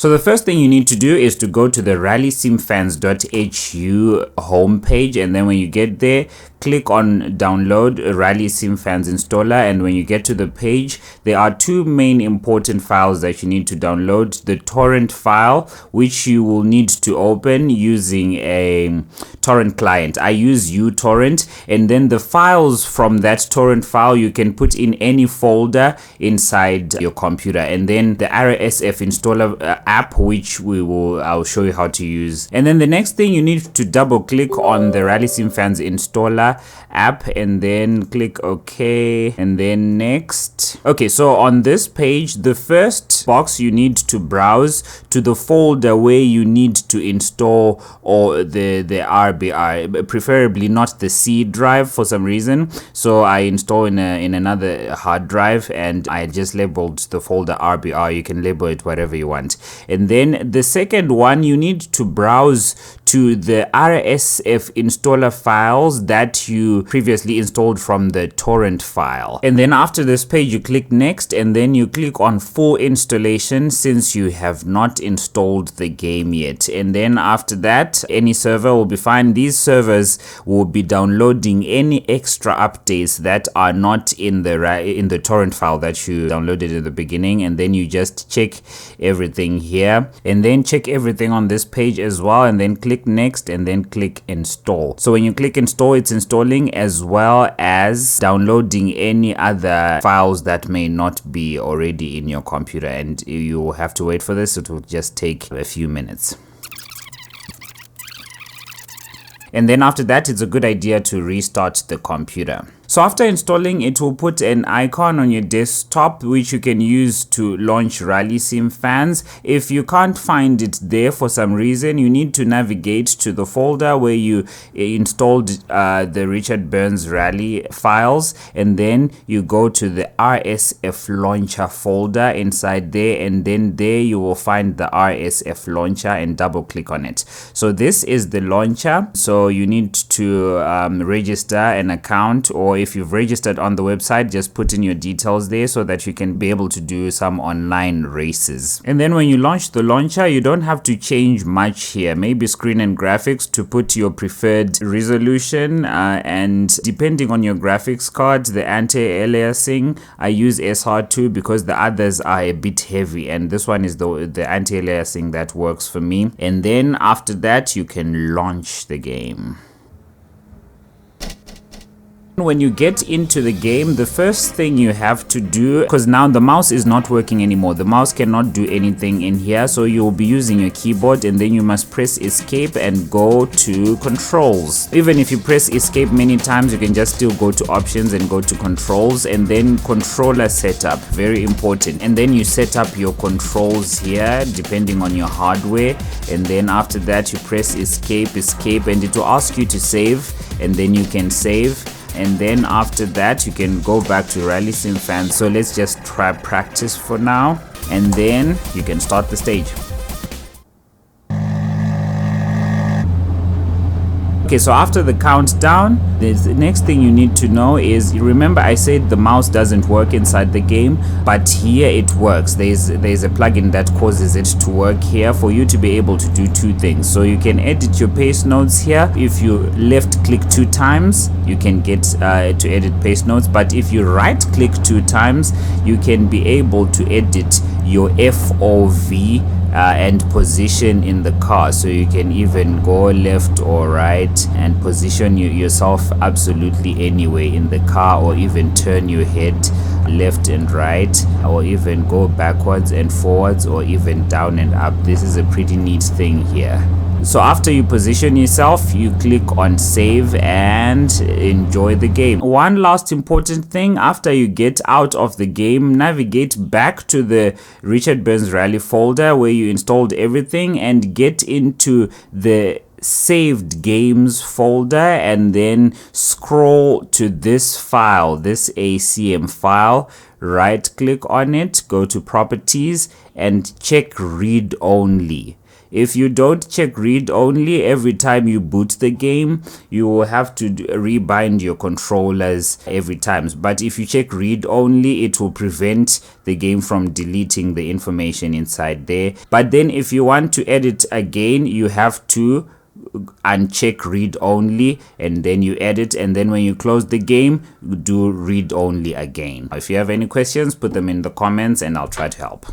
So the first thing you need to do is to go to the rallysimfans.hu homepage, and then when you get there, click on download Rally Sim Fans installer, and when you get to the page, there are two main important files that you need to download. The torrent file, which you will need to open using a torrent client. I use uTorrent, and then the files from that torrent file you can put in any folder inside your computer, and then the RSF installer app, which I'll show you how to use. And then the next thing, you need to double click on the Rally Sim Fans installer app, and then click OK, and then next. Okay, so on this page, the first box, you need to browse to the folder where you need to install or the RBI, preferably not the C drive for some reason. So I install in another hard drive, and I just labeled the folder RBR. You can label it whatever you want. And then the second one, you need to browse to the RSF installer files that you previously installed from the torrent file. And then after this page, you click next, and then you click on full installation since you have not installed the game yet. And then after that, any server will be fine. These servers will be downloading any extra updates that are not in the torrent file that you downloaded at the beginning, and then you just check everything here, and then check everything on this page as well, and then click next, and then click install. So when you click install, it's installing as well as downloading any other files that may not be already in your computer, and you will have to wait for this. It will just take a few minutes. And then after that, it's a good idea to restart the computer. So after installing, it will put an icon on your desktop which you can use to launch Rally Sim Fans. If you can't find it there for some reason, you need to navigate to the folder where you installed the Richard Burns Rally files, and then you go to the RSF launcher folder inside there, and then there you will find the RSF launcher and double click on it. So this is the launcher. So you need to register an account, or if you've registered on the website, just put in your details there so that you can be able to do some online races. And then when you launch the launcher, you don't have to change much here. Maybe screen and graphics to put your preferred resolution, and depending on your graphics card, the anti-aliasing, I use SR2 because the others are a bit heavy, and this one is the anti-aliasing that works for me. And then after that, you can launch the game. When you get into the game, the first thing you have to do, because now the mouse is not working anymore, the mouse cannot do anything in here, so you'll be using your keyboard, and then you must press escape and go to controls. Even if you press escape many times, you can just still go to options and go to controls, and then controller setup, very important. And then you set up your controls here depending on your hardware, and then after that you press escape, and it will ask you to save, and then you can save. And then after that, you can go back to Rally Sim Fans. So let's just try practice for now, and then you can start the stage. Okay, so after the countdown, the next thing you need to know is, remember I said the mouse doesn't work inside the game, but here it works. There's a plugin that causes it to work here for you to be able to do two things. So you can edit your paste notes here. If you left click 2 times, you can get to edit paste notes, but if you right click 2 times, you can be able to edit your FOV and position in the car. So you can even go left or right and position yourself absolutely anywhere in the car, or even turn your head left and right, or even go backwards and forwards, or even down and up. This is a pretty neat thing here. So after you position yourself, you click on save and enjoy the game. One last important thing, after you get out of the game, navigate back to the Richard Burns Rally folder where you installed everything, and get into the saved games folder, and then scroll to this file, this ACM file, right click on it, go to properties, and check read only. If you don't check read only, every time you boot the game, you will have to rebind your controllers every time. But if you check read only, it will prevent the game from deleting the information inside there. But then if you want to edit again, you have to uncheck read only, and then you edit, and then when you close the game, do read only again. If you have any questions, put them in the comments and I'll try to help.